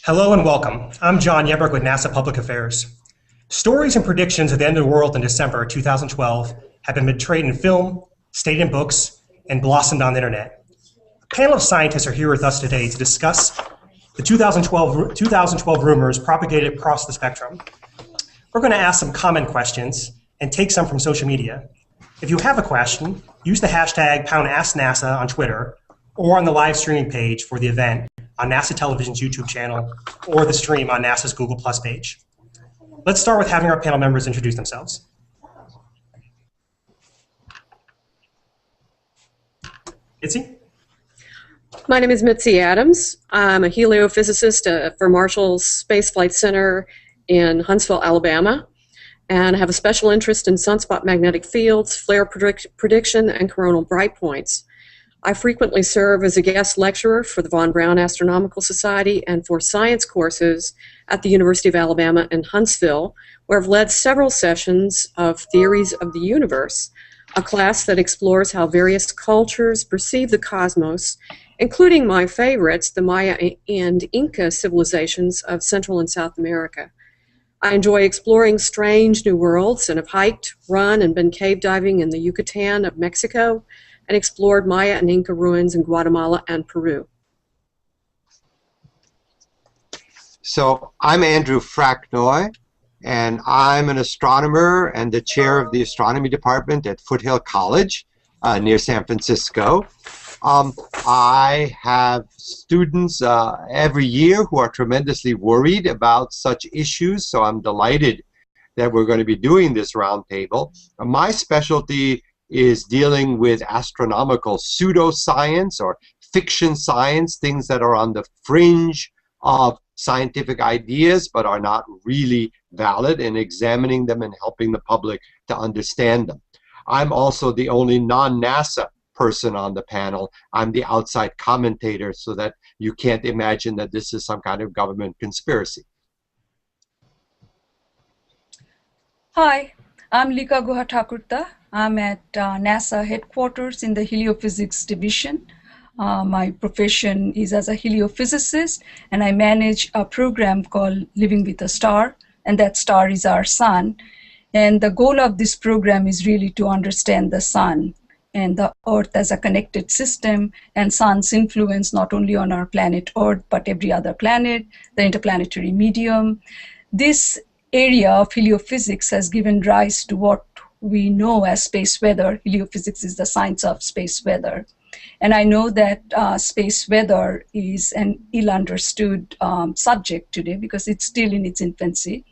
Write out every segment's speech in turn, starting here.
Hello and welcome. I'm John Yeberg with NASA Public Affairs. Stories and predictions of the end of the world in December 2012 have been portrayed in film, stayed in books, and blossomed on the internet. A panel of scientists are here with us today to discuss the 2012 rumors propagated across the spectrum. We're going to ask some common questions and take some from social media. If you have a question, use the hashtag #AskNASA on Twitter or on the live streaming page for the event on NASA Television's YouTube channel or the stream on NASA's Google Plus page. Let's start with having our panel members introduce themselves. Mitzi? My name is Mitzi Adams. I'm a heliophysicist for Marshall's Space Flight Center in Huntsville, Alabama, and I have a special interest in sunspot magnetic fields, flare prediction, and coronal bright points. I frequently serve as a guest lecturer for the Von Braun Astronomical Society and for science courses at the University of Alabama in Huntsville, where I've led several sessions of Theories of the Universe, a class that explores how various cultures perceive the cosmos, including my favorites, the Maya and Inca civilizations of Central and South America. I enjoy exploring strange new worlds and have hiked, run, and been cave diving in the Yucatan of Mexico, and explored Maya and Inca ruins in Guatemala and Peru. So I'm Andrew Fraknoi, and I'm an astronomer and the chair of the astronomy department at Foothill College near San Francisco. I have students every year who are tremendously worried about such issues, so I'm delighted that we're going to be doing this roundtable. My specialty is dealing with astronomical pseudoscience or fiction science, things that are on the fringe of scientific ideas but are not really valid, and examining them and helping the public to understand them. I'm also the only non-NASA person on the panel. I'm the outside commentator, so that you can't imagine that this is some kind of government conspiracy. Hi, I'm Lika Guhathakurta. I'm at NASA headquarters in the heliophysics division. My profession is as a heliophysicist, and I manage a program called Living with a Star, and that star is our sun. And the goal of this program is really to understand the sun and the Earth as a connected system, and sun's influence not only on our planet Earth, but every other planet, the interplanetary medium. This area of heliophysics has given rise to what we know as space weather. Heliophysics is the science of space weather. And I know that space weather is an ill-understood subject today because it's still in its infancy.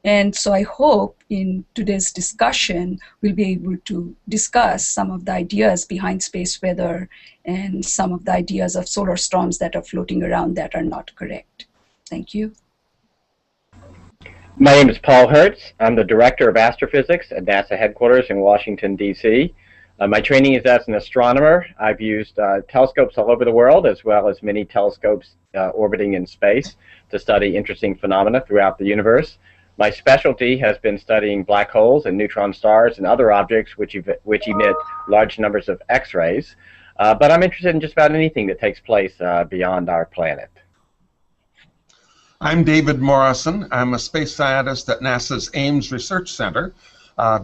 And so I hope in today's discussion, we'll be able to discuss some of the ideas behind space weather and some of the ideas of solar storms that are floating around that are not correct. Thank you. My name is Paul Hertz. I'm the Director of Astrophysics at NASA headquarters in Washington, D.C. My training is as an astronomer. I've used telescopes all over the world, as well as many telescopes orbiting in space to study interesting phenomena throughout the universe. My specialty has been studying black holes and neutron stars and other objects which emit large numbers of X-rays. But I'm interested in just about anything that takes place beyond our planet. I'm David Morrison. I'm a space scientist at NASA's Ames Research Center.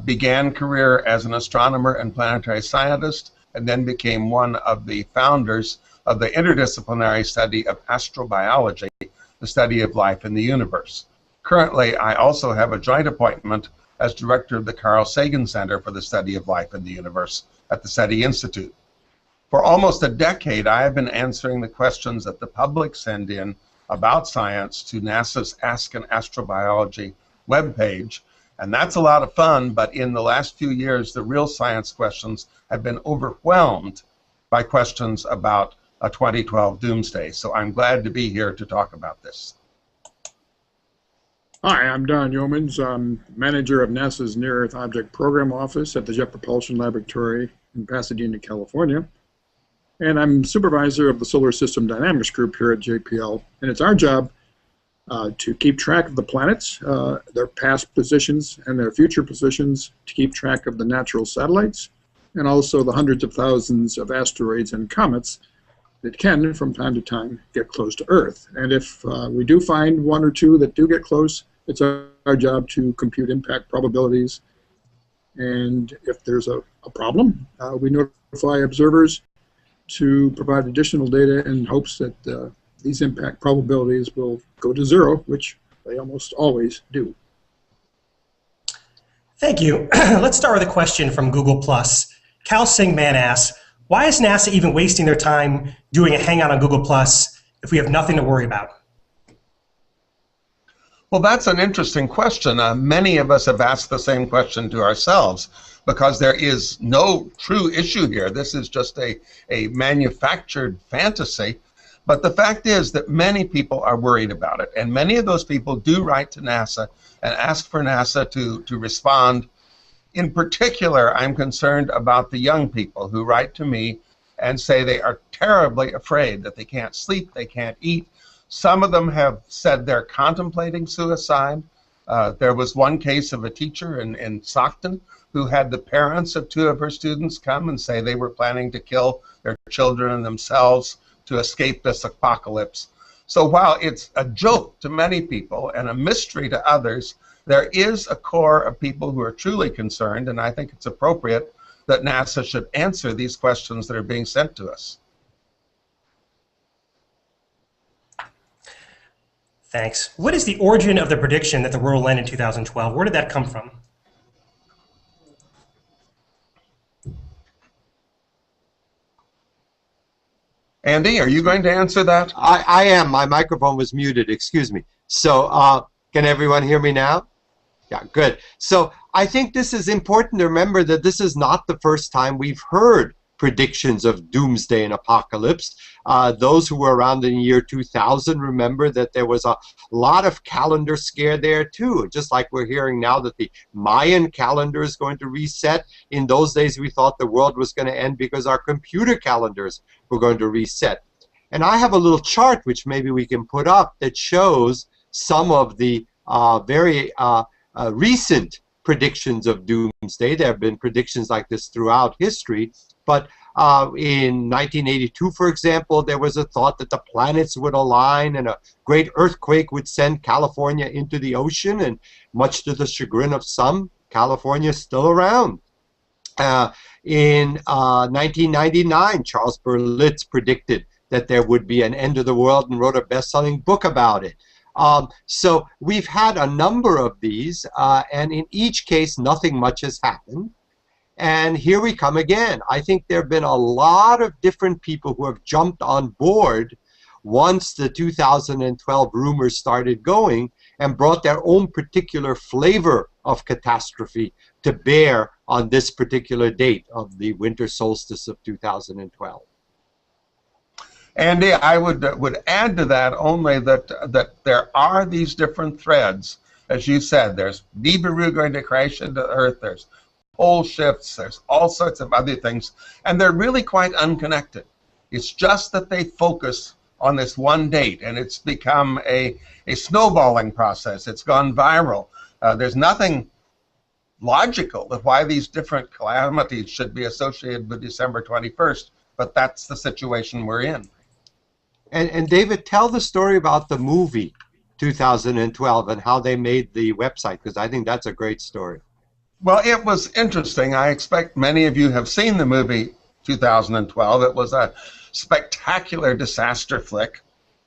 Began career as an astronomer and planetary scientist, and then became one of the founders of the interdisciplinary study of astrobiology, the study of life in the universe. Currently, I also have a joint appointment as director of the Carl Sagan Center for the Study of Life in the Universe at the SETI Institute. For almost a decade, I have been answering the questions that the public send in about science to NASA's Ask an Astrobiology webpage, and that's a lot of fun, but in the last few years, the real science questions have been overwhelmed by questions about a 2012 doomsday, so I'm glad to be here to talk about this. Hi, I'm Don Yeomans. I'm manager of NASA's Near Earth Object Program Office at the Jet Propulsion Laboratory in Pasadena, California. And I'm supervisor of the Solar System Dynamics Group here at JPL. And it's our job to keep track of the planets, their past positions and their future positions, to keep track of the natural satellites, and also the hundreds of thousands of asteroids and comets that can, from time to time, get close to Earth. And if we do find one or two that do get close, it's our job to compute impact probabilities. And if there's a problem, we notify observers to provide additional data in hopes that these impact probabilities will go to zero, which they almost always do. Thank you. Let's start with a question from Google+. Cal Singh Man asks, why is NASA even wasting their time doing a Hangout on Google+ if we have nothing to worry about? Well, that's an interesting question. Many of us have asked the same question to ourselves because there is no true issue here. This is just a manufactured fantasy. But the fact is that many people are worried about it. And many of those people do write to NASA and ask for NASA to respond. In particular, I'm concerned about the young people who write to me and say they are terribly afraid that they can't sleep, they can't eat. Some of them have said they're contemplating suicide. There was one case of a teacher in Stockton who had the parents of two of her students come and say they were planning to kill their children and themselves to escape this apocalypse. So while it's a joke to many people and a mystery to others, there is a core of people who are truly concerned, and I think it's appropriate that NASA should answer these questions that are being sent to us. Thanks. What is the origin of the prediction that the world will end in 2012? Where did that come from? Andy, are you going to answer that? I am. My microphone was muted. Excuse me. So can everyone hear me now? Yeah, good. So I think this is important to remember that this is not the first time we've heard predictions of doomsday and apocalypse. Those who were around in the year 2000 remember that there was a lot of calendar scare there too. Just like we're hearing now that the Mayan calendar is going to reset. In those days we thought the world was going to end because our computer calendars were going to reset. And I have a little chart which maybe we can put up that shows some of the very recent predictions of doomsday. There have been predictions like this throughout history. But in 1982, for example, there was a thought that the planets would align and a great earthquake would send California into the ocean, and much to the chagrin of some, California is still around. In 1999, Charles Berlitz predicted that there would be an end of the world and wrote a best-selling book about it. So we've had a number of these, and in each case, nothing much has happened. And here we come again. I think there have been a lot of different people who have jumped on board once the 2012 rumors started going and brought their own particular flavor of catastrophe to bear on this particular date of the winter solstice of 2012. Andy, I would add to that only that there are these different threads. As you said, there's Nibiru going to crash into Earth, there's pole shifts, there's all sorts of other things, and they're really quite unconnected. It's just that they focus on this one date, and it's become a snowballing process. It's gone viral. There's nothing logical of why these different calamities should be associated with December 21st, but that's the situation we're in. And David, tell the story about the movie 2012 and how they made the website, because I think that's a great story. Well, it was interesting. I expect many of you have seen the movie 2012. It was a spectacular disaster flick.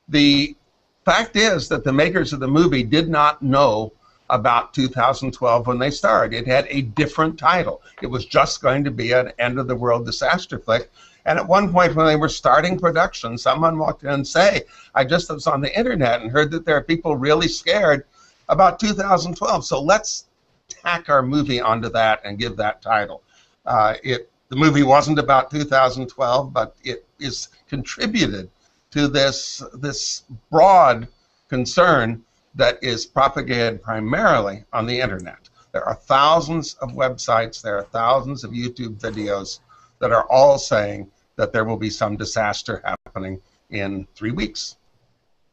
The fact is that the makers of the movie did not know about 2012 when they started. It had a different title. It was just going to be an end-of-the-world disaster flick. And at one point when they were starting production, someone walked in and said, I just was on the internet and heard that there are people really scared about 2012. So let's tack our movie onto that and give that title. The movie wasn't about 2012, but it is contributed to this broad concern that is propagated primarily on the internet. There are thousands of websites, there are thousands of YouTube videos that are all saying that there will be some disaster happening in 3 weeks.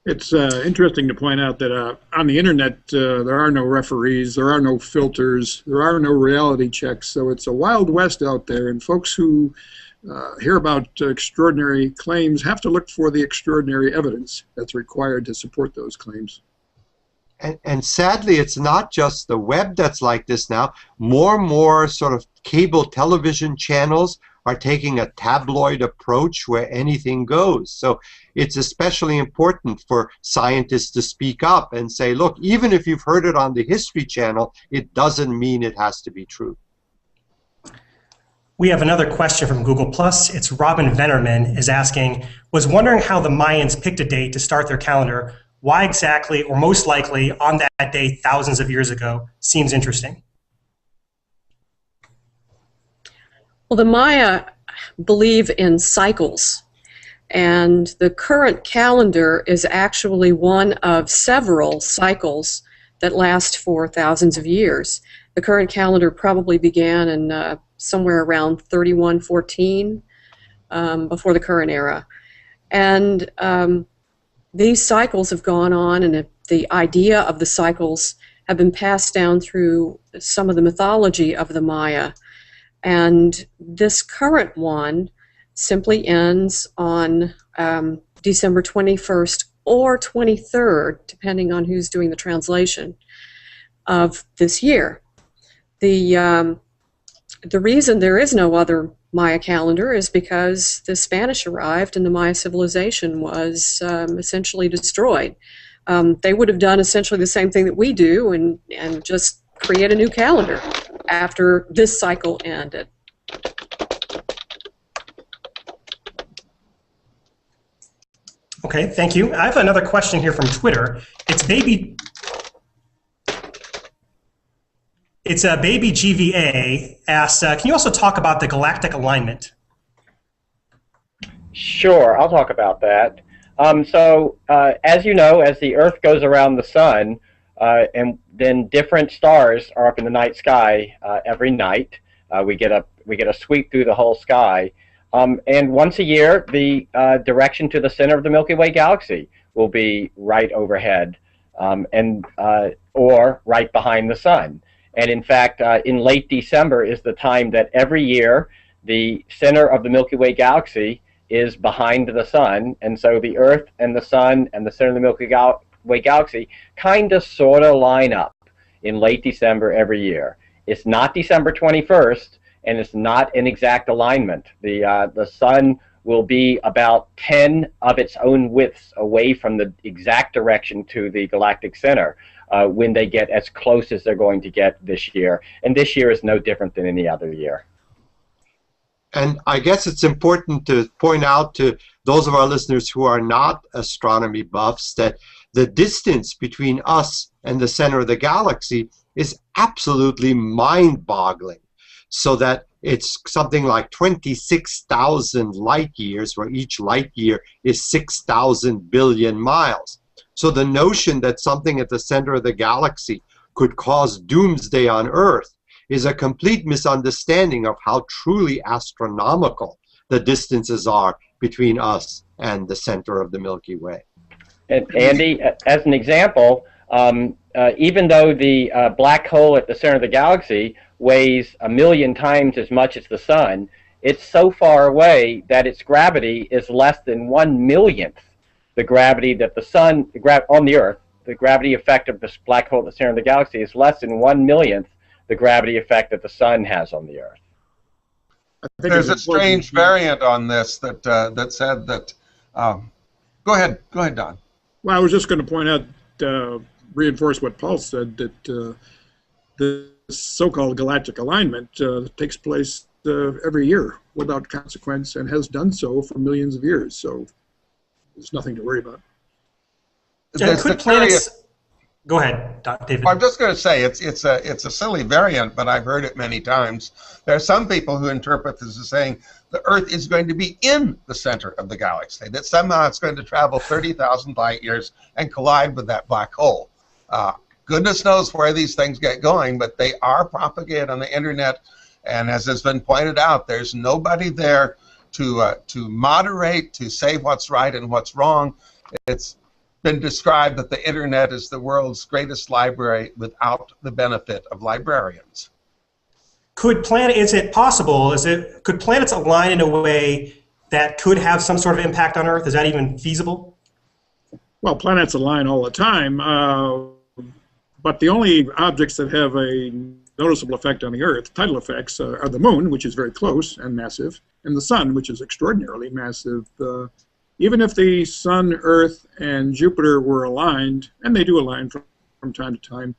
It's interesting to point out that on the internet there are no referees, there are no filters, there are no reality checks, so it's a wild west out there, and folks who hear about extraordinary claims have to look for the extraordinary evidence that's required to support those claims. And sadly, it's not just the web that's like this now. More and more sort of cable television channels are taking a tabloid approach where anything goes. So it's especially important for scientists to speak up and say, look, even if you've heard it on the History Channel, it doesn't mean it has to be true. We have another question from Google+. It's Robin Vennerman is asking, was wondering how the Mayans picked a date to start their calendar. Why exactly, or most likely, on that day thousands of years ago? Seems interesting. Well, the Maya believe in cycles, and the current calendar is actually one of several cycles that last for thousands of years. The current calendar probably began in somewhere around 3114, before the current era. And these cycles have gone on, and the idea of the cycles have been passed down through some of the mythology of the Maya. And this current one simply ends on December 21st or 23rd, depending on who's doing the translation of this year. The reason there is no other Maya calendar is because the Spanish arrived and the Maya civilization was essentially destroyed. They would have done essentially the same thing that we do and just create a new calendar after this cycle ended. Okay, thank you. I have another question here from Twitter. It's Baby GVA asks, can you also talk about the galactic alignment? Sure, I'll talk about that. As you know, as the Earth goes around the sun, and then different stars are up in the night sky every night. We get a sweep through the whole sky, and once a year, the direction to the center of the Milky Way galaxy will be right overhead, or right behind the sun. And in fact, in late December is the time that every year the center of the Milky Way galaxy is behind the sun, and so the Earth and the sun and the center of the Milky Way galaxy kind of sort of line up in late December every year. It's not December 21st, and it's not an exact alignment. The sun will be about 10 of its own widths away from the exact direction to the galactic center when they get as close as they're going to get this year. And this year is no different than any other year. And I guess it's important to point out to those of our listeners who are not astronomy buffs that the distance between us and the center of the galaxy is absolutely mind-boggling. So that it's something like 26,000 light years, where each light year is 6,000 billion miles. So the notion that something at the center of the galaxy could cause doomsday on Earth is a complete misunderstanding of how truly astronomical the distances are between us and the center of the Milky Way. And Andy, as an example, even though the black hole at the center of the galaxy weighs 1,000,000 times as much as the sun, it's so far away that its gravity is less than 1/1,000,000th the gravity that the sun, on the Earth, the gravity effect of this black hole at the center of the galaxy is less than 1/1,000,000th the gravity effect that the sun has on the Earth. There's a strange variant on this that that said that. Go ahead, Don. Well, I was just going to point out, reinforce what Paul said, that the so-called galactic alignment takes place every year without consequence and has done so for millions of years. So there's nothing to worry about. Could planets... Go ahead, David. I'm just going to say it's a silly variant, but I've heard it many times. There are some people who interpret this as saying the Earth is going to be in the center of the galaxy, that somehow it's going to travel 30,000 light years and collide with that black hole. Goodness knows where these things get going, but they are propagated on the internet, and as has been pointed out, there's nobody there to moderate, to say what's right and what's wrong. It's been described that the internet is the world's greatest library without the benefit of librarians. is it possible, could planets align in a way that could have some sort of impact on Earth? Is that even feasible? Well, planets align all the time, but the only objects that have a noticeable effect on the Earth, tidal effects, are the Moon, which is very close and massive, and the Sun, which is extraordinarily massive. Even if the Sun, Earth, and Jupiter were aligned, and they do align from time to time,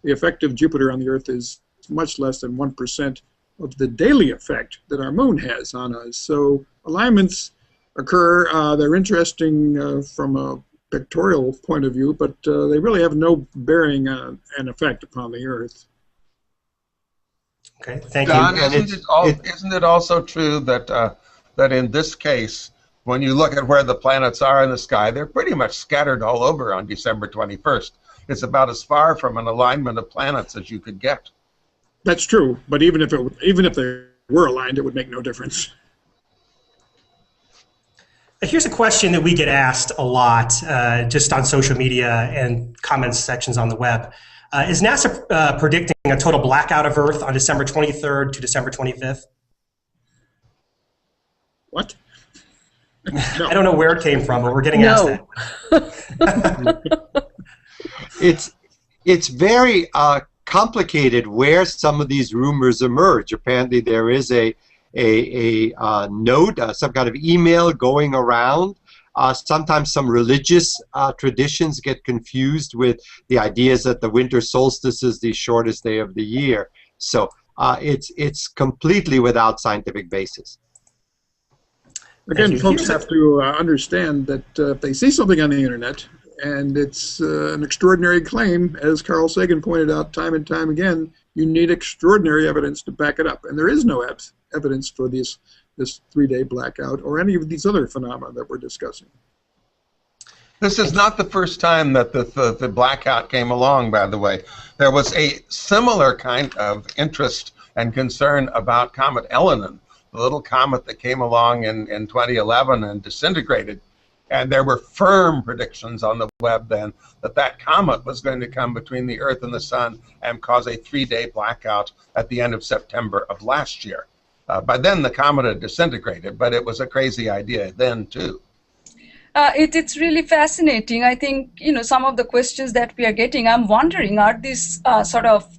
the effect of Jupiter on the Earth is much less than 1% of the daily effect that our Moon has on us. So alignments occur. They're interesting from a pictorial point of view, but they really have no bearing on an effect upon the Earth. Okay, thank Don, you. isn't it also true that that in this case, when you look at where the planets are in the sky, they're pretty much scattered all over on December 21st. It's about as far from an alignment of planets as you could get. That's true, but even if they were aligned, it would make no difference. Here's a question that we get asked a lot just on social media and comments sections on the web. Is NASA predicting a total blackout of Earth on December 23rd to December 25th? What? No. I don't know where it came from, but we're getting asked that. It's very complicated where some of these rumors emerge. Apparently there is a note, some kind of email going around. Sometimes some religious traditions get confused with the ideas that the winter solstice is the shortest day of the year. So it's completely without scientific basis. Again, folks have to understand that if they see something on the internet and it's an extraordinary claim, as Carl Sagan pointed out time and time again, you need extraordinary evidence to back it up. And there is no evidence for this 3-day blackout or any of these other phenomena that we're discussing. This is not the first time that the blackout came along, by the way. There was a similar kind of interest and concern about Comet Elenin, the little comet that came along in 2011 and disintegrated. And there were firm predictions on the web then that that comet was going to come between the Earth and the Sun and cause a 3-day blackout at the end of September of last year. By then, the comet had disintegrated, but it was a crazy idea then, too. It's really fascinating. I think, some of the questions that we are getting, I'm wondering, are these sort of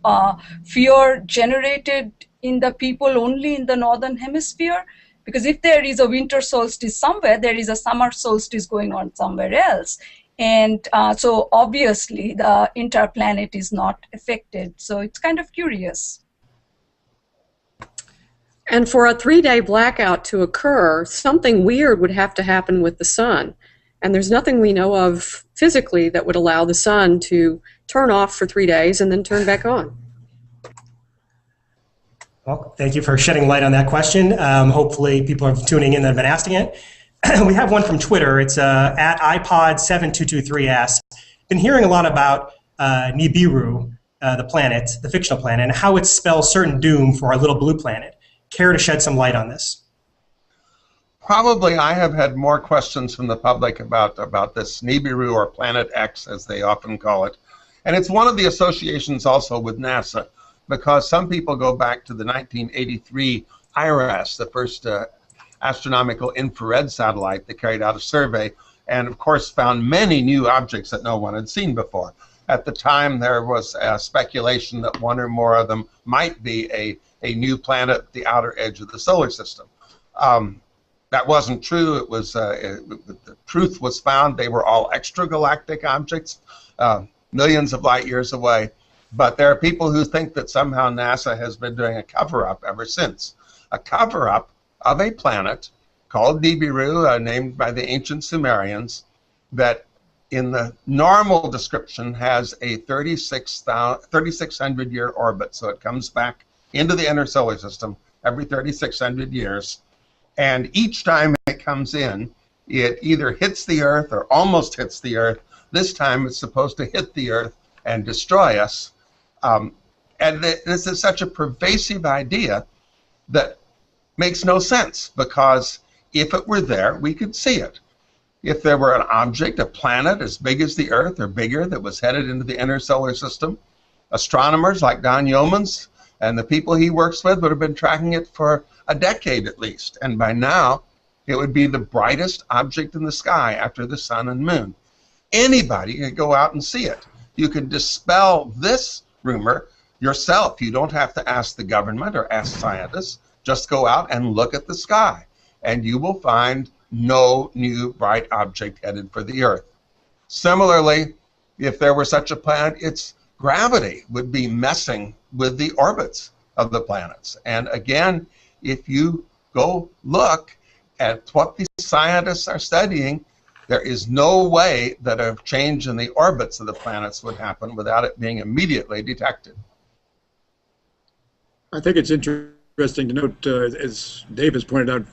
fear generated in the people only in the Northern Hemisphere? Because if there is a winter solstice somewhere, there is a summer solstice going on somewhere else. And so obviously the entire planet is not affected. So it's kind of curious. And for a 3-day blackout to occur, something weird would have to happen with the sun. And there's nothing we know of physically that would allow the sun to turn off for 3 days and then turn back on. Well, thank you for shedding light on that question. Hopefully people are tuning in that have been asking it. We have one from Twitter. It's at iPod7223 asks, been hearing a lot about Nibiru, the planet, the fictional planet, and how it spells certain doom for our little blue planet. Care to shed some light on this? Probably I have had more questions from the public about this Nibiru, or Planet X, as they often call it. And it's one of the associations also with NASA, because some people go back to the 1983 IRAS, the first astronomical infrared satellite that carried out a survey, and of course found many new objects that no one had seen before. At the time, there was speculation that one or more of them might be a new planet at the outer edge of the solar system. That wasn't true. It was the truth was found. They were all extragalactic objects, millions of light years away. But there are people who think that somehow NASA has been doing a cover-up ever since. A cover-up of a planet called Nibiru, named by the ancient Sumerians, that in the normal description has a 3,600-year orbit. So it comes back into the inner solar system every 3,600 years. And each time it comes in, it either hits the Earth or almost hits the Earth. This time it's supposed to hit the Earth and destroy us. And this is such a pervasive idea that makes no sense, because if it were there, we could see it. If there were an object, a planet as big as the Earth or bigger that was headed into the inner solar system, astronomers like Don Yeomans And the people he works with would have been tracking it for a decade at least. And by now, it would be the brightest object in the sky after the sun and moon. Anybody could go out and see it. You can dispel this rumor yourself. You don't have to ask the government or ask scientists. Just go out and look at the sky, and you will find no new bright object headed for the Earth. Similarly, if there were such a planet, its gravity would be messing with the orbits of the planets. And again, if you go look at what these scientists are studying, there is no way that a change in the orbits of the planets would happen without it being immediately detected. I think it's interesting to note, as Dave has pointed out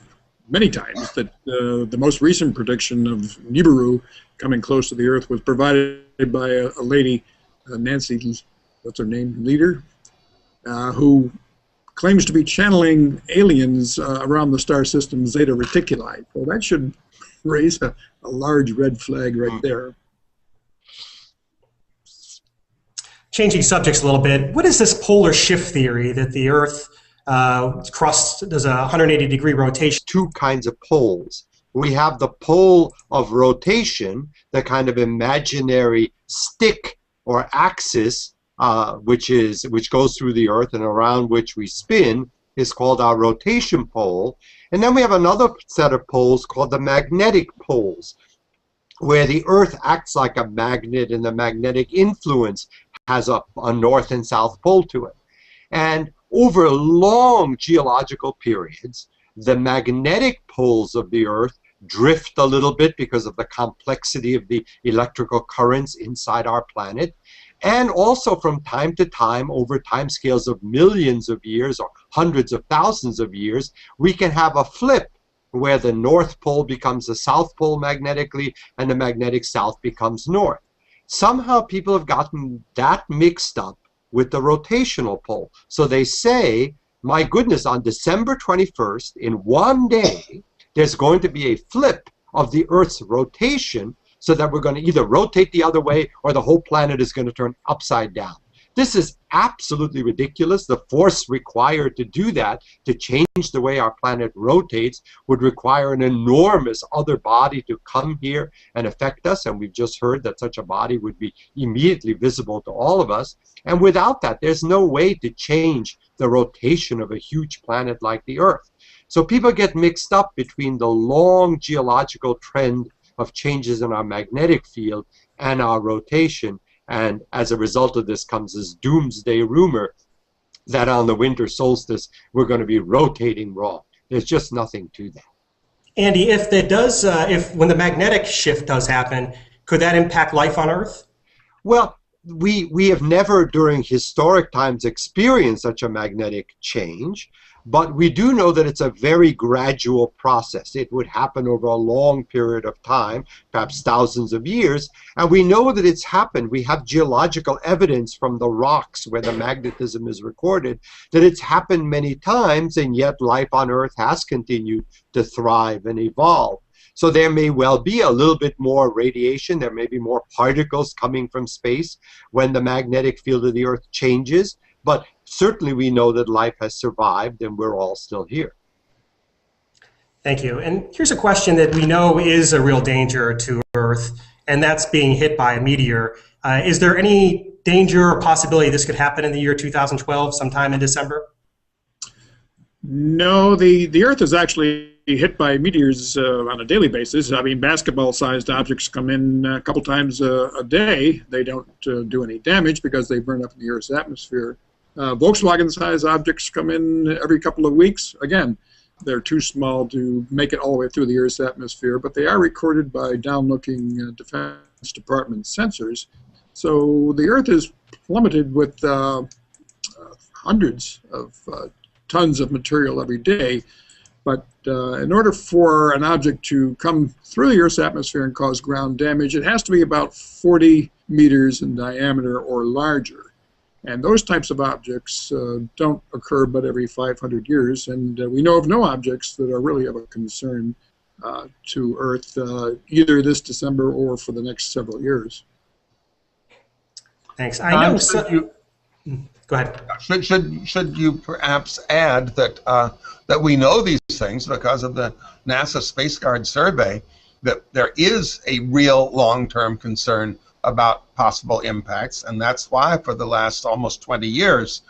many times, that the most recent prediction of Nibiru coming close to the Earth was provided by a lady, Nancy, what's her name, Leader, who claims to be channeling aliens around the star system Zeta Reticuli. So that should raise a large red flag right there. Changing subjects a little bit, what is this polar shift theory that the Earth does a 180-degree rotation? Two kinds of poles. We have the pole of rotation, the kind of imaginary stick or axis which goes through the Earth and around which we spin, is called our rotation pole. And then we have another set of poles called the magnetic poles, where the Earth acts like a magnet and the magnetic influence has a north and south pole to it. And over long geological periods, the magnetic poles of the Earth drift a little bit because of the complexity of the electrical currents inside our planet. And also from time to time, over time scales of millions of years or hundreds of thousands of years, we can have a flip where the North Pole becomes the South Pole magnetically and the magnetic South becomes North. Somehow people have gotten that mixed up with the rotational pole. So they say, my goodness, on December 21st, in one day, there's going to be a flip of the Earth's rotation so that we're going to either rotate the other way or the whole planet is going to turn upside down. This is absolutely ridiculous. The force required to do that, to change the way our planet rotates, would require an enormous other body to come here and affect us. And we've just heard that such a body would be immediately visible to all of us. And without that, there's no way to change the rotation of a huge planet like the Earth. So people get mixed up between the long geological trend of changes in our magnetic field and our rotation. And as a result of this comes this doomsday rumor that on the winter solstice we're going to be rotating wrong. There's just nothing to that. Andy, if that does, when the magnetic shift does happen, could that impact life on Earth? Well, we have never during historic times experienced such a magnetic change, but we do know that it's a very gradual process. It would happen over a long period of time, perhaps thousands of years, and we know that it's happened. We have geological evidence from the rocks where the magnetism is recorded that it's happened many times, and yet life on Earth has continued to thrive and evolve. So there may well be a little bit more radiation, there may be more particles coming from space when the magnetic field of the Earth changes, but certainly we know that life has survived and we're all still here. Thank you. And here's a question that we know is a real danger to Earth, and that's being hit by a meteor. Is there any danger or possibility this could happen in the year 2012, sometime in December? No, the Earth is actually hit by meteors on a daily basis. I mean, basketball-sized objects come in a couple times a day. They don't do any damage because they burn up in the Earth's atmosphere. Volkswagen-sized objects come in every couple of weeks. Again, they're too small to make it all the way through the Earth's atmosphere, but they are recorded by down-looking Defense Department sensors. So the Earth is plummeted with hundreds of tons of material every day. But in order for an object to come through the Earth's atmosphere and cause ground damage, it has to be about 40 meters in diameter or larger. And those types of objects don't occur but every 500 years. And we know of no objects that are really of a concern to Earth either this December or for the next several years. Thanks. I know. Go Go ahead. Should you perhaps add that that we know these things because of the NASA Space Guard survey, that there is a real long-term concern about possible impacts, and that's why for the last almost 20 years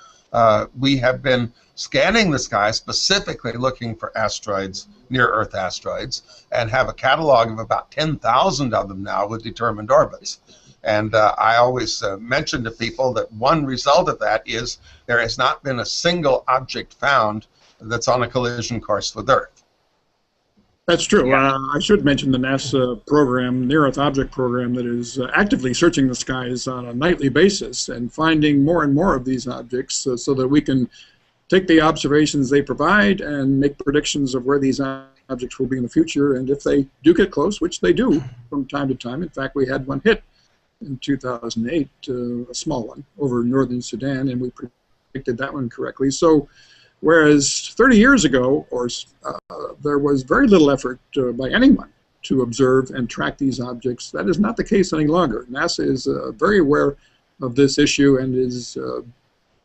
we have been scanning the sky specifically looking for asteroids, near-Earth asteroids, and have a catalog of about 10,000 of them now with determined orbits. And I always mention to people that one result of that is there has not been a single object found that's on a collision course with Earth. That's true. I should mention the NASA program, Near Earth Object Program, that is actively searching the skies on a nightly basis and finding more and more of these objects so that we can take the observations they provide and make predictions of where these objects will be in the future. And if they do get close, which they do from time to time, in fact, we had one hit in 2008, a small one, over northern Sudan, and we predicted that one correctly. So whereas 30 years ago, there was very little effort by anyone to observe and track these objects, that is not the case any longer. NASA is very aware of this issue and is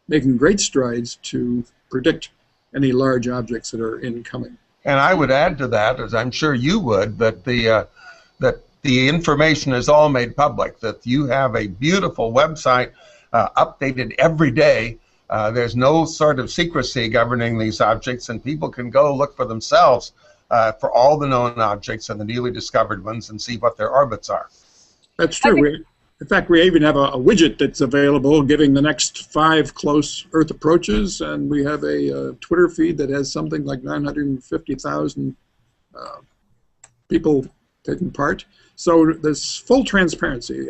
making great strides to predict any large objects that are incoming. And I would add to that, as I'm sure you would, that the information is all made public, that you have a beautiful website updated every day. There's no sort of secrecy governing these objects, and people can go look for themselves for all the known objects and the newly discovered ones and see what their orbits are. That's true. In fact, we even have a widget that's available giving the next 5 close Earth approaches, and we have a Twitter feed that has something like 950,000 people taking part. So there's full transparency.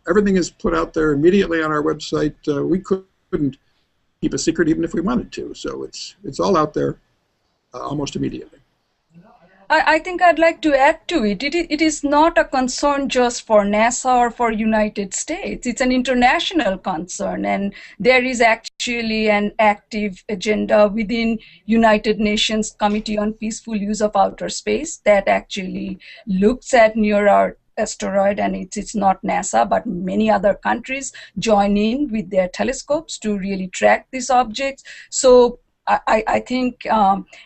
Everything is put out there immediately on our website. We couldn't keep a secret even if we wanted to. So it's all out there almost immediately. I think I'd like to add to it. It is not a concern just for NASA or for United States. It's an international concern, and there is actually an active agenda within United Nations Committee on Peaceful Use of Outer Space that actually looks at near-Earth asteroid, and it's not NASA, but many other countries join in with their telescopes to really track these objects. So I think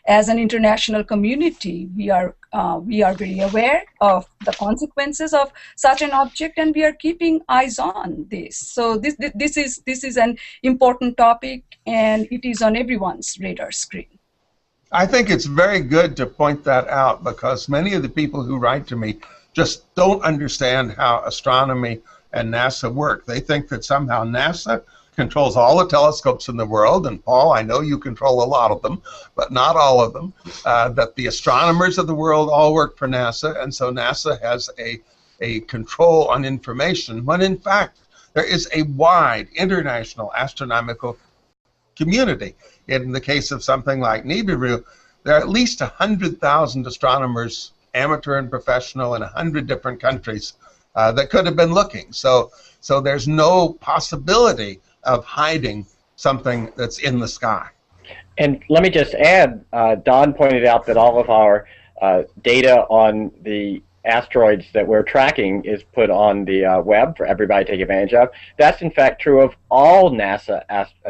as an international community, we are very aware of the consequences of such an object, and we are keeping eyes on this. So this is an important topic, and it is on everyone's radar screen. I think it's very good to point that out, because many of the people who write to me just don't understand how astronomy and NASA work. They think that somehow NASA controls all the telescopes in the world, and Paul, I know you control a lot of them, but not all of them, that the astronomers of the world all work for NASA, and so NASA has a control on information, when in fact there is a wide international astronomical community. In the case of something like Nibiru, there are at least 100,000 astronomers, amateur and professional, in 100 different countries that could have been looking. So there's no possibility of hiding something that's in the sky. And let me just add, Don pointed out that all of our data on the asteroids that we're tracking is put on the web for everybody to take advantage of. That's in fact true of all NASA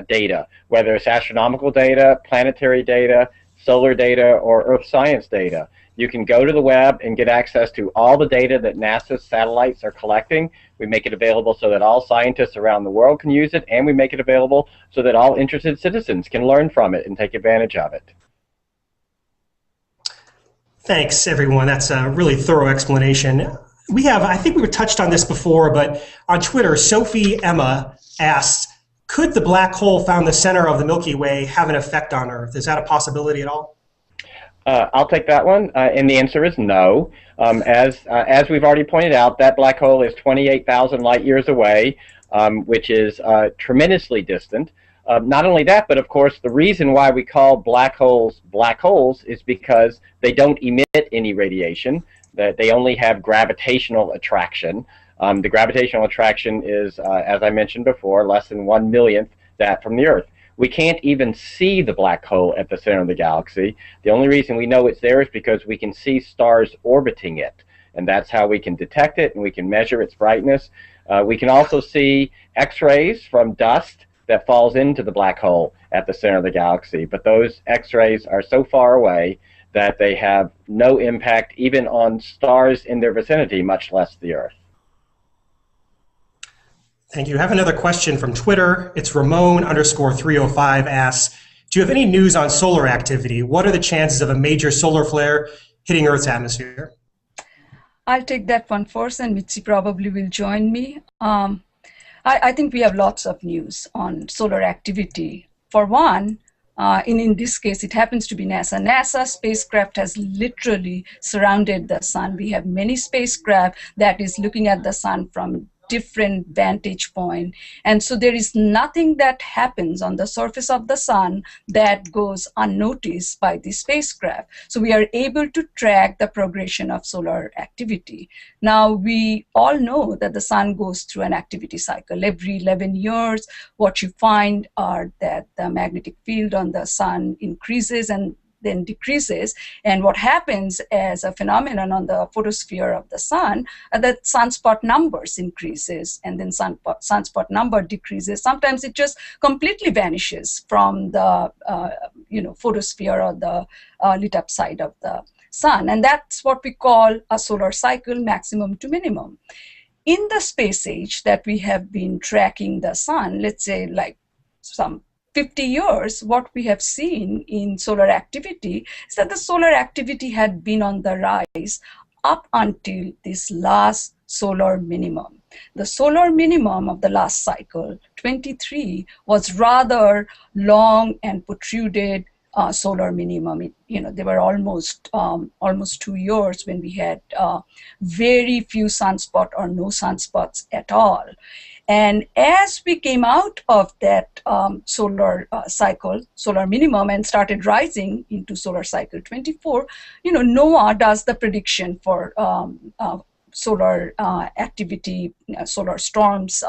data, whether it's astronomical data, planetary data, solar data, or Earth science data. You can go to the web and get access to all the data that NASA's satellites are collecting. We make it available so that all scientists around the world can use it, and we make it available so that all interested citizens can learn from it and take advantage of it. Thanks, everyone. That's a really thorough explanation. We have, I think we were touched on this before, but on Twitter, Sophie Emma asked, could the black hole found in the center of the Milky Way have an effect on Earth? Is that a possibility at all? I'll take that one, and the answer is no. As we've already pointed out, that black hole is 28,000 light years away, which is tremendously distant. Not only that, but of course the reason why we call black holes is because they don't emit any radiation, that they only have gravitational attraction. The gravitational attraction is, as I mentioned before, less than 1/1,000,000th that from the Earth. We can't even see the black hole at the center of the galaxy. The only reason we know it's there is because we can see stars orbiting it, and that's how we can detect it, and we can measure its brightness. We can also see X-rays from dust that falls into the black hole at the center of the galaxy. But those X-rays are so far away that they have no impact even on stars in their vicinity, much less the Earth. Thank you. I have another question from Twitter. It's Ramon_305 asks, do you have any news on solar activity? What are the chances of a major solar flare hitting Earth's atmosphere? I'll take that one first, and Mitzi probably will join me. I think we have lots of news on solar activity. For one, in this case, it happens to be NASA. NASA spacecraft has literally surrounded the sun. We have many spacecraft that is looking at the sun from different vantage point. And so there is nothing that happens on the surface of the sun that goes unnoticed by the spacecraft. So we are able to track the progression of solar activity. Now, we all know that the sun goes through an activity cycle. Every 11 years, what you find are that the magnetic field on the sun increases and then decreases, and what happens as a phenomenon on the photosphere of the sun, that sunspot numbers increases, and then sunspot number decreases. Sometimes it just completely vanishes from the photosphere or the lit up side of the sun, and that's what we call a solar cycle, maximum to minimum. In the space age that we have been tracking the sun, let's say like some 50 years, what we have seen in solar activity is that the solar activity had been on the rise up until this last solar minimum. The solar minimum of the last cycle, 23, was rather long and protruded solar minimum. They were almost 2 years when we had very few sunspot or no sunspots at all. And as we came out of that solar cycle, solar minimum, and started rising into solar cycle 24, NOAA does the prediction for solar activity, solar storms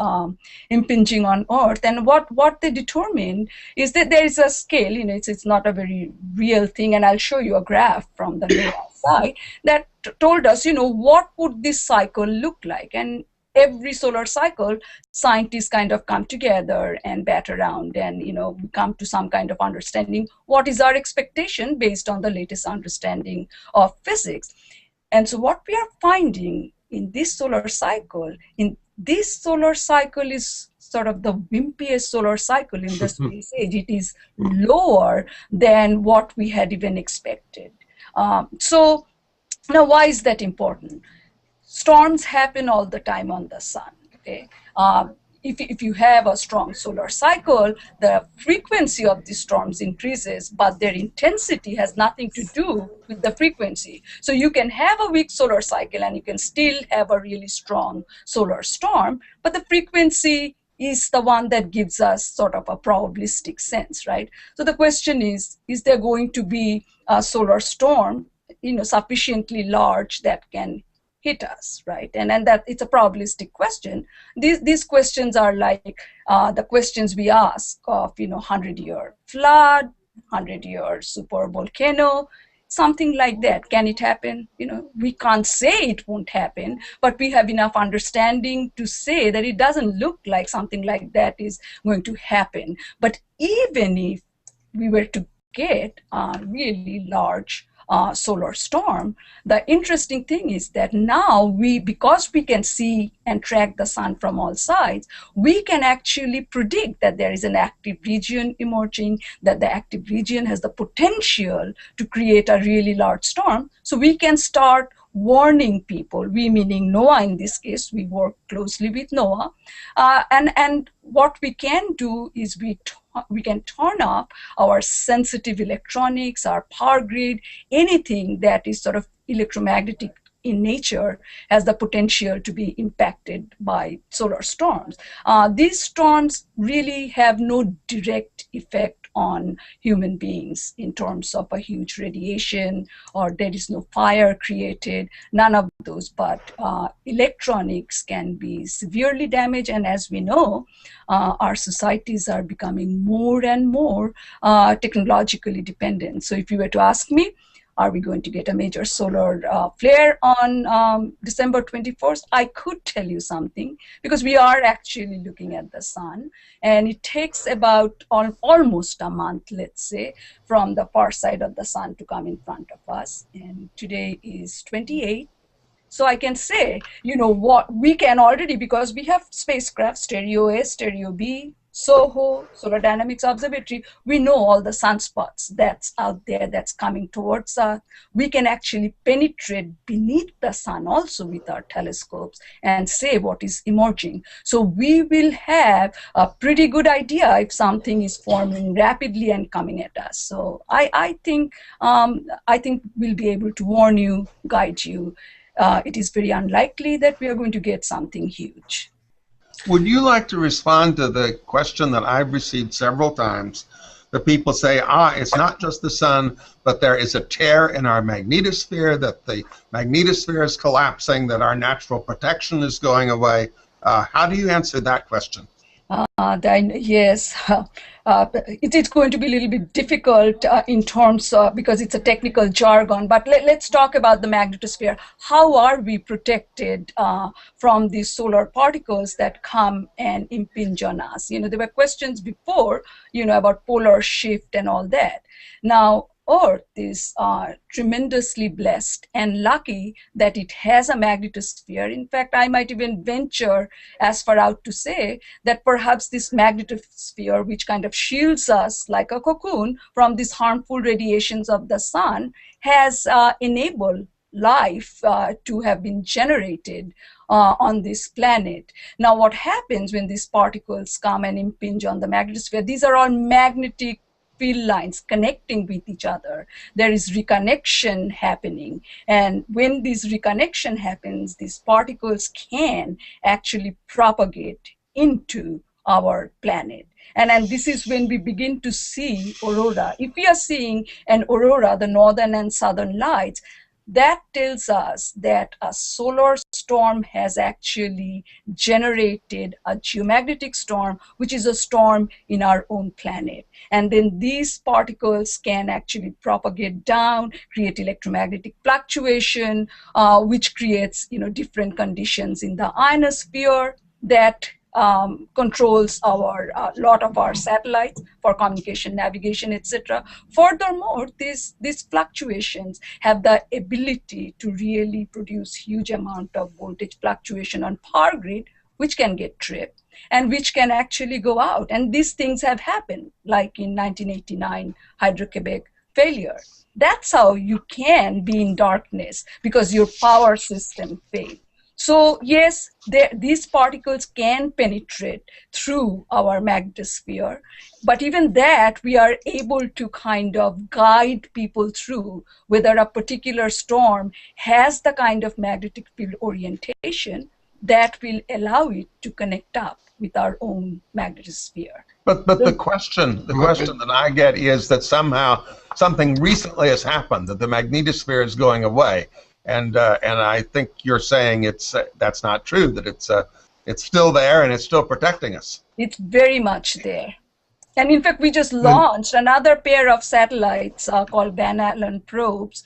impinging on Earth. And what they determined is that there is a scale, it's not a very real thing, and I'll show you a graph from the NOAA side that told us, what would this cycle look like. And every solar cycle, scientists kind of come together and bat around and, we come to some kind of understanding what is our expectation based on the latest understanding of physics. And so what we are finding in this solar cycle is sort of the wimpiest solar cycle in the space age. It is lower than what we had even expected. So now, why is that important? Storms happen all the time on the sun. Okay, if you have a strong solar cycle, the frequency of the storms increases, but their intensity has nothing to do with the frequency. So you can have a weak solar cycle and you can still have a really strong solar storm, but the frequency is the one that gives us sort of a probabilistic sense, right? So the question is there going to be a solar storm, sufficiently large that can hit us, right? And that it's a probabilistic question. These questions are like the questions we ask of 100-year flood, 100-year super volcano, something like that. Can it happen? We can't say it won't happen, but we have enough understanding to say that it doesn't look like something like that is going to happen. But even if we were to get a really large solar storm, the interesting thing is that now because we can see and track the sun from all sides, we can actually predict that there is an active region emerging, that the active region has the potential to create a really large storm. So we can start warning people, we meaning NOAA in this case, we work closely with NOAA, and what we can do is we can turn off our sensitive electronics, our power grid, anything that is sort of electromagnetic in nature has the potential to be impacted by solar storms. These storms really have no direct effect on human beings in terms of a huge radiation, or there is no fire created, none of those, but electronics can be severely damaged. And as we know, our societies are becoming more and more technologically dependent. So if you were to ask me, are we going to get a major solar flare on December 21st? I could tell you something, because we are actually looking at the sun, and it takes about almost a month, let's say, from the far side of the sun to come in front of us. And today is 28. So I can say, what we can already, because we have spacecraft, Stereo A, Stereo B, SOHO, Solar Dynamics Observatory, we know all the sunspots that's out there that's coming towards us. We can actually penetrate beneath the sun also with our telescopes and say what is emerging. So we will have a pretty good idea if something is forming rapidly and coming at us. So I think we'll be able to warn you, guide you. It is very unlikely that we are going to get something huge. Would you like to respond to the question that I've received several times? The people say, it's not just the sun, but there is a tear in our magnetosphere, that the magnetosphere is collapsing, that our natural protection is going away. How do you answer that question? Yes, it's going to be a little bit difficult in terms of, because it's a technical jargon, but let's talk about the magnetosphere. How are we protected from these solar particles that come and impinge on us? There were questions before, about polar shift and all that. Now, Earth is tremendously blessed and lucky that it has a magnetosphere. In fact, I might even venture as far out to say that perhaps this magnetosphere, which kind of shields us like a cocoon from these harmful radiations of the sun, has enabled life to have been generated on this planet. Now, what happens when these particles come and impinge on the magnetosphere? These are all magnetic field lines connecting with each other. There is reconnection happening. And when this reconnection happens, these particles can actually propagate into our planet. And this is when we begin to see aurora. If we are seeing an aurora, the northern and southern lights, that tells us that a solar storm has actually generated a geomagnetic storm, which is a storm in our own planet. And then these particles can actually propagate down, create electromagnetic fluctuation, which creates different conditions in the ionosphere that controls our lot of our satellites for communication, navigation, etc. Furthermore, these fluctuations have the ability to really produce huge amount of voltage fluctuation on power grid, which can get tripped and which can actually go out. And these things have happened, like in 1989 Hydro-Quebec failure. That's how you can be in darkness, because your power system failed. So yes, these particles can penetrate through our magnetosphere, but even that we are able to kind of guide people through whether a particular storm has the kind of magnetic field orientation that will allow it to connect up with our own magnetosphere. But the question that I get is that somehow something recently has happened, that the magnetosphere is going away. And I think you're saying that's not true, that it's still there and it's still protecting us. It's very much there. And in fact, we just launched another pair of satellites called Van Allen probes.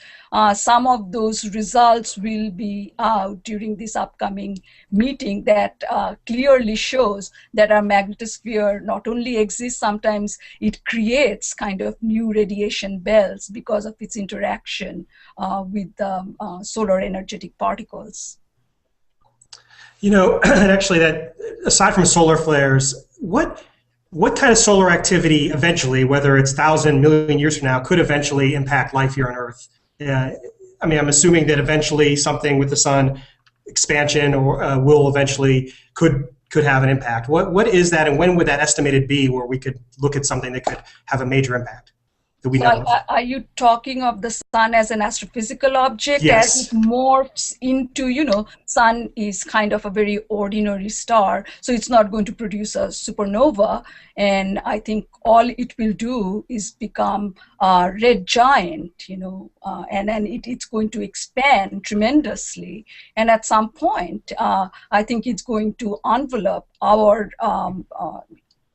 Some of those results will be out during this upcoming meeting that clearly shows that our magnetosphere not only exists, sometimes it creates kind of new radiation belts because of its interaction with solar energetic particles. Actually, that aside from solar flares, what kind of solar activity eventually, whether it's 1,000, million years from now, could eventually impact life here on Earth? I'm assuming that eventually something with the sun expansion will eventually could have an impact. What is that, and when would that estimated be, where we could look at something that could have a major impact that we know of? Are you talking of the sun as an astrophysical object? Yes. As it morphs into, sun is kind of a very ordinary star, so it's not going to produce a supernova, and I think all it will do is become a red giant, and then it's going to expand tremendously, and at some point, I think it's going to envelop our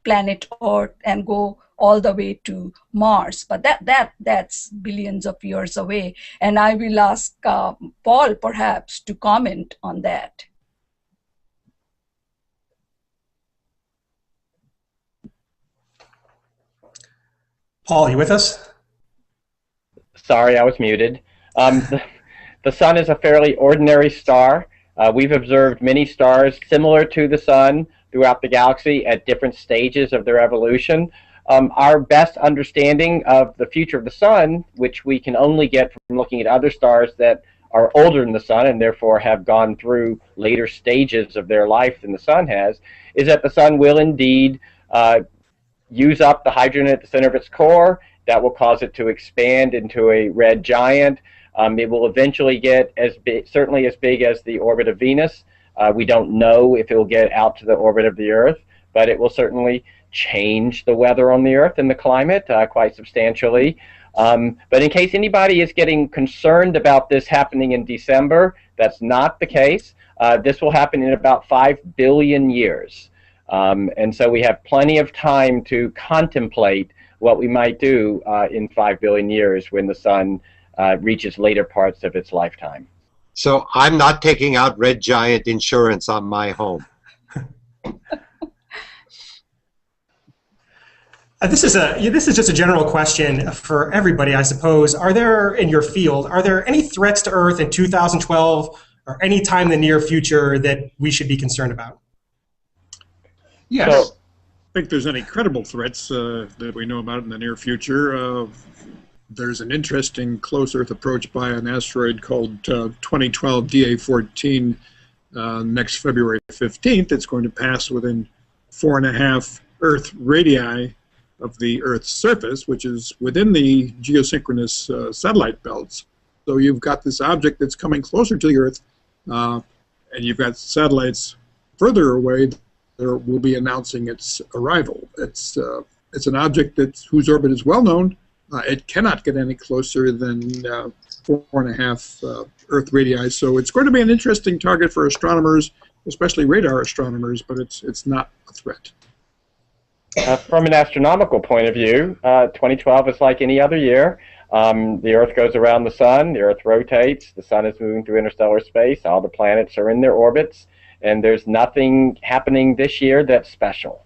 planet Earth and go all the way to Mars. But that's billions of years away. And I will ask Paul perhaps to comment on that. Paul, are you with us? Sorry, I was muted. The sun is a fairly ordinary star. We've observed many stars similar to the sun throughout the galaxy at different stages of their evolution. Our best understanding of the future of the sun, which we can only get from looking at other stars that are older than the sun and therefore have gone through later stages of their life than the sun has, is that the sun will indeed use up the hydrogen at the center of its core. That will cause it to expand into a red giant. It will eventually get as big, certainly as big as the orbit of Venus. We don't know if it will get out to the orbit of the Earth, but it will certainly change the weather on the Earth and the climate quite substantially. But in case anybody is getting concerned about this happening in December, that's not the case. This will happen in about 5 billion years. And so we have plenty of time to contemplate what we might do in 5 billion years when the sun reaches later parts of its lifetime. So I'm not taking out red giant insurance on my home. This is just a general question for everybody, I suppose. Are there, in your field, are there any threats to Earth in 2012 or any time in the near future that we should be concerned about? Yes. I don't think there's any credible threats that we know about in the near future. There's an interesting close Earth approach by an asteroid called 2012 DA14 next February 15th. It's going to pass within 4.5 Earth radii of the Earth's surface, which is within the geosynchronous satellite belts. So you've got this object that's coming closer to the Earth, and you've got satellites further away that will be announcing its arrival. It's an object whose orbit is well known. It cannot get any closer than 4.5 Earth radii, so it's going to be an interesting target for astronomers, especially radar astronomers, but it's not a threat. From an astronomical point of view, 2012 is like any other year. The Earth goes around the sun, the Earth rotates, the sun is moving through interstellar space, all the planets are in their orbits, and there's nothing happening this year that's special.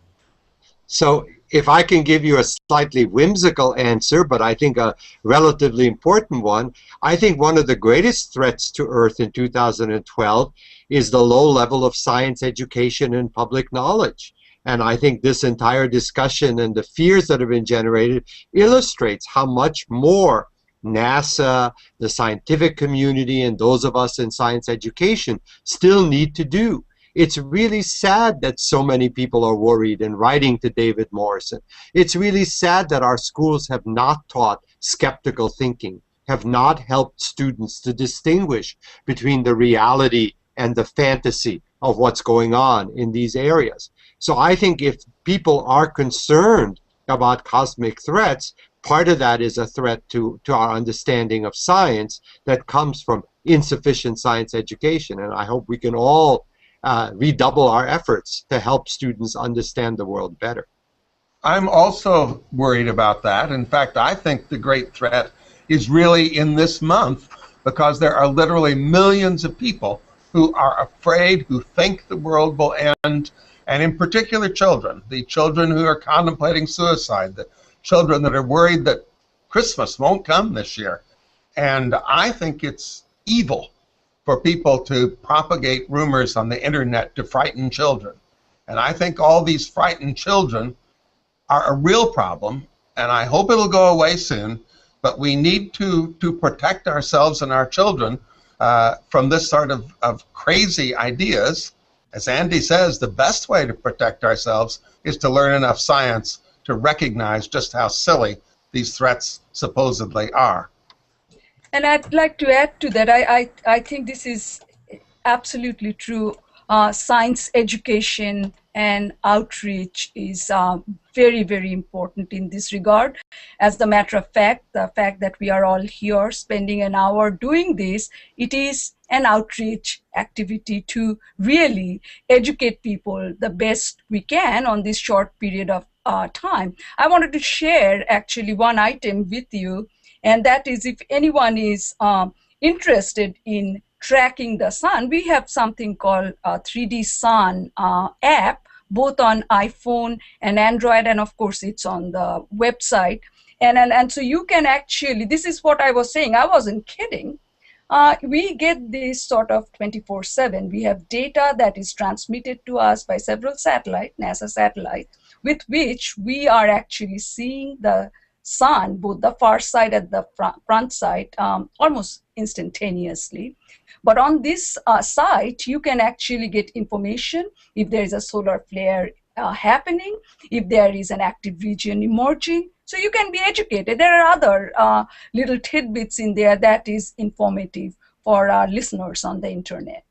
So if I can give you a slightly whimsical answer, but I think a relatively important one, I think one of the greatest threats to Earth in 2012 is the low level of science education and public knowledge. And I think this entire discussion and the fears that have been generated illustrates how much more NASA, the scientific community, and those of us in science education still need to do. It's really sad that so many people are worried and writing to David Morrison. It's really sad that our schools have not taught skeptical thinking, have not helped students to distinguish between the reality and the fantasy of what's going on in these areas. So I think if people are concerned about cosmic threats, part of that is a threat to our understanding of science that comes from insufficient science education. And I hope we can all redouble our efforts to help students understand the world better. I'm also worried about that. In fact, I think the great threat is really in this month, because there are literally millions of people who are afraid, who think the world will end, and in particular children, the children who are contemplating suicide, the children that are worried that Christmas won't come this year. And I think it's evil for people to propagate rumors on the internet to frighten children. And I think all these frightened children are a real problem, and I hope it'll go away soon, but we need to protect ourselves and our children from this sort of crazy ideas. As Andy says, the best way to protect ourselves is to learn enough science to recognize just how silly these threats supposedly are. And I'd like to add to that, I think this is absolutely true. Science education and outreach is very, very important in this regard. As a matter of fact, the fact that we are all here spending an hour doing this, it is an outreach activity to really educate people the best we can on this short period of time. I wanted to share actually one item with you, and that is if anyone is interested in tracking the sun, we have something called 3D Sun app, both on iPhone and Android, and of course it's on the website. And so you can actually, this is what I was saying, I wasn't kidding. We get this sort of 24/7. We have data that is transmitted to us by several satellites, NASA satellites, with which we are actually seeing the sun, both the far side and the front side, almost instantaneously. But on this site, you can actually get information if there is a solar flare happening, if there is an active region emerging. So you can be educated. There are other little tidbits in there that is informative for our listeners on the internet.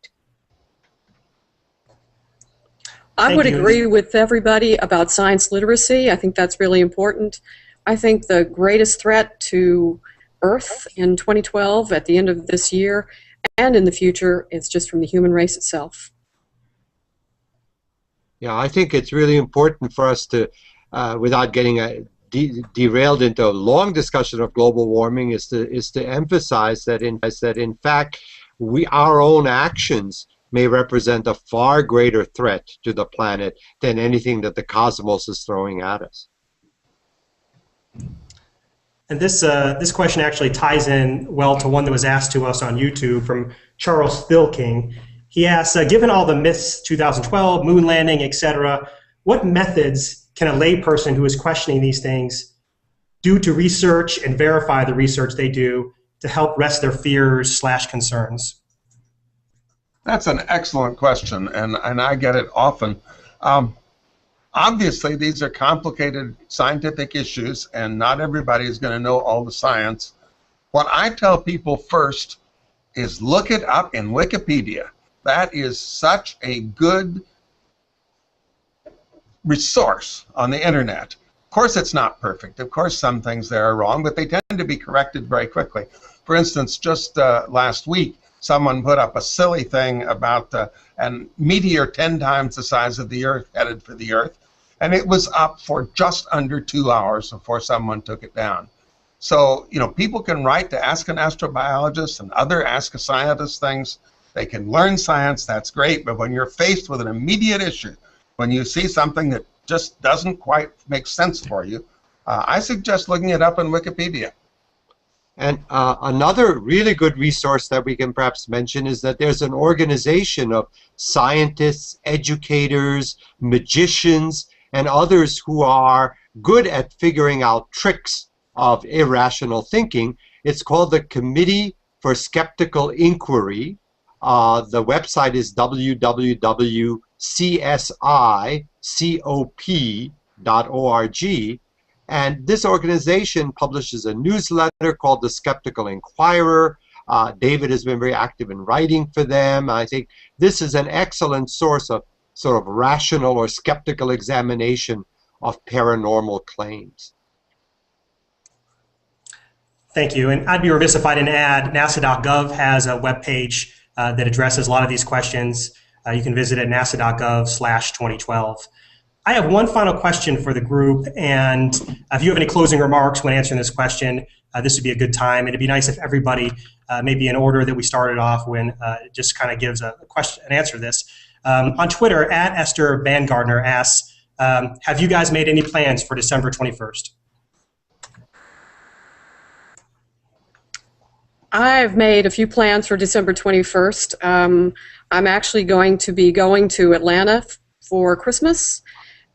I would agree with everybody about science literacy. I think that's really important. I think the greatest threat to Earth in 2012, at the end of this year, and in the future, is just from the human race itself. Yeah, I think it's really important for us to, without getting derailed into a long discussion of global warming, is to emphasize that in fact our own actions may represent a far greater threat to the planet than anything that the cosmos is throwing at us. And this question actually ties in well to one that was asked to us on YouTube from Charles Thilking. He asks, given all the myths, 2012, moon landing, etc., what methods can a layperson who is questioning these things do to research and verify the research they do to help rest their fears/concerns? That's an excellent question, and I get it often. Obviously, these are complicated scientific issues, and not everybody is going to know all the science. What I tell people first is look it up in Wikipedia. That is such a good resource on the internet. Of course, it's not perfect. Of course, some things there are wrong, but they tend to be corrected very quickly. For instance, just last week, someone put up a silly thing about a meteor 10 times the size of the Earth headed for the Earth, and it was up for just under 2 hours before someone took it down. So, you know, people can write to Ask an Astrobiologist and other Ask a Scientist things. They can learn science, that's great, but when you're faced with an immediate issue, when you see something that just doesn't quite make sense for you, I suggest looking it up in Wikipedia. And another really good resource that we can perhaps mention is that there's an organization of scientists, educators, magicians, and others who are good at figuring out tricks of irrational thinking. It's called the Committee for Skeptical Inquiry. The website is www.csicop.org. And this organization publishes a newsletter called The Skeptical Inquirer. David has been very active in writing for them. I think this is an excellent source of sort of rational or skeptical examination of paranormal claims. Thank you. And I'd be remiss if I didn't add, nasa.gov has a webpage that addresses a lot of these questions. You can visit at nasa.gov/2012. I have one final question for the group, and if you have any closing remarks when answering this question, this would be a good time. It'd be nice if everybody, maybe in order that we started off when, just kind of gives a question, an answer to this. On Twitter, at Esther Van Gardner asks, have you guys made any plans for December 21st? I've made a few plans for December 21st. I'm actually going to be going to Atlanta for Christmas,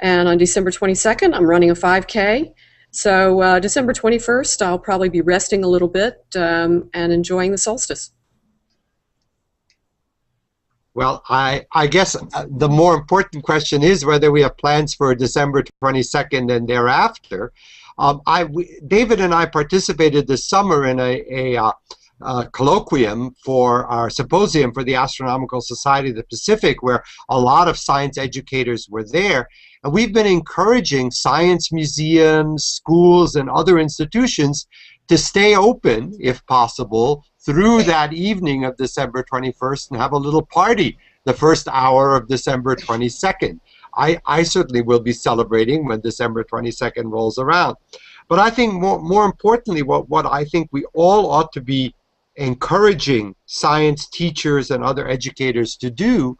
and on December 22nd, I'm running a 5K. So December 21st, I'll probably be resting a little bit and enjoying the solstice. Well, I guess the more important question is whether we have plans for December 22nd and thereafter. David and I participated this summer in a colloquium for our symposium for the Astronomical Society of the Pacific, where a lot of science educators were there. And we've been encouraging science museums, schools, and other institutions to stay open, if possible, through that evening of December 21st and have a little party the first hour of December 22nd. I certainly will be celebrating when December 22nd rolls around. But I think more importantly, what I think we all ought to be encouraging science teachers and other educators to do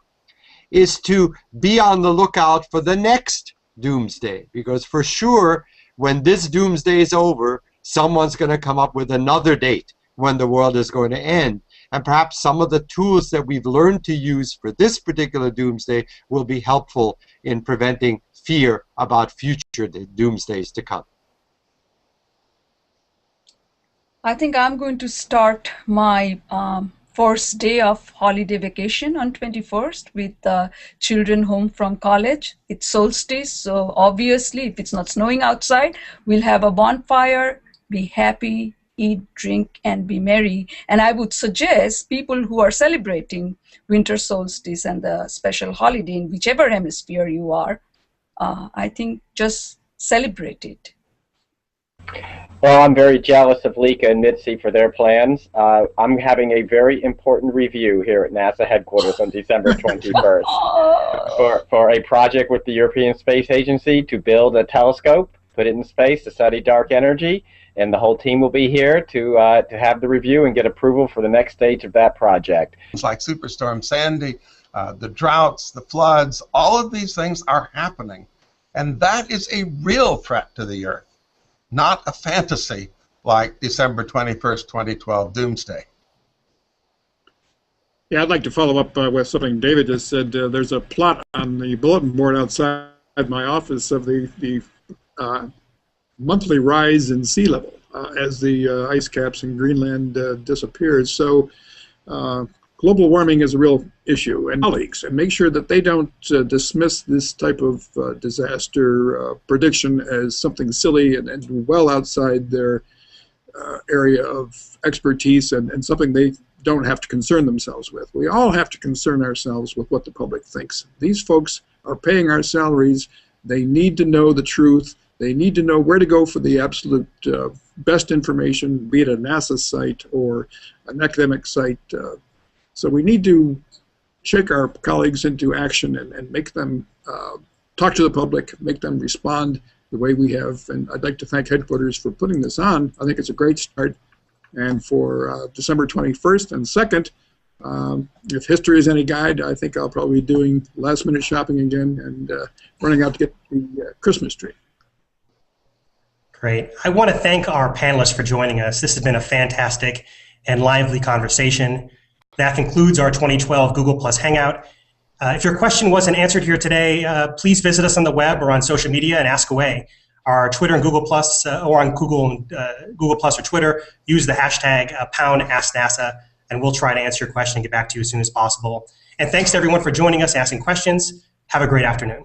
is to be on the lookout for the next doomsday. Because for sure, when this doomsday is over, someone's going to come up with another date when the world is going to end. And perhaps some of the tools that we've learned to use for this particular doomsday will be helpful in preventing fear about future doomsdays to come. I think I'm going to start my first day of holiday vacation on 21st with children home from college. It's solstice, so obviously if it's not snowing outside, we'll have a bonfire, be happy, eat, drink, and be merry. And I would suggest people who are celebrating winter solstice and the special holiday in whichever hemisphere you are, I think just celebrate it. Well, I'm very jealous of Lika and Mitzi for their plans. I'm having a very important review here at NASA headquarters on December 21st for a project with the European Space Agency to build a telescope, put it in space to study dark energy, and the whole team will be here to have the review and get approval for the next stage of that project. It's like Superstorm Sandy, the droughts, the floods, all of these things are happening. And that is a real threat to the Earth, not a fantasy like December 21st, 2012 doomsday. Yeah, I'd like to follow up with something David just said. There's a plot on the bulletin board outside my office of the monthly rise in sea level as the ice caps in Greenland disappears. So global warming is a real issue, and colleagues, and make sure that they don't dismiss this type of disaster prediction as something silly and well outside their area of expertise and something they don't have to concern themselves with. We all have to concern ourselves with what the public thinks. These folks are paying our salaries. They need to know the truth. They need to know where to go for the absolute best information, be it a NASA site or an academic site. So we need to shake our colleagues into action and make them talk to the public, make them respond the way we have. And I'd like to thank headquarters for putting this on. I think it's a great start. And for December 21st and 2nd, if history is any guide, I think I'll probably be doing last-minute shopping again and running out to get the Christmas tree. Great. I want to thank our panelists for joining us. This has been a fantastic and lively conversation. That concludes our 2012 Google Plus Hangout. If your question wasn't answered here today, please visit us on the web or on social media and ask away. Our Twitter and Google Plus, or on Google Plus or Twitter, use the hashtag #AskNASA, and we'll try to answer your question and get back to you as soon as possible. And thanks to everyone for joining us, asking questions. Have a great afternoon.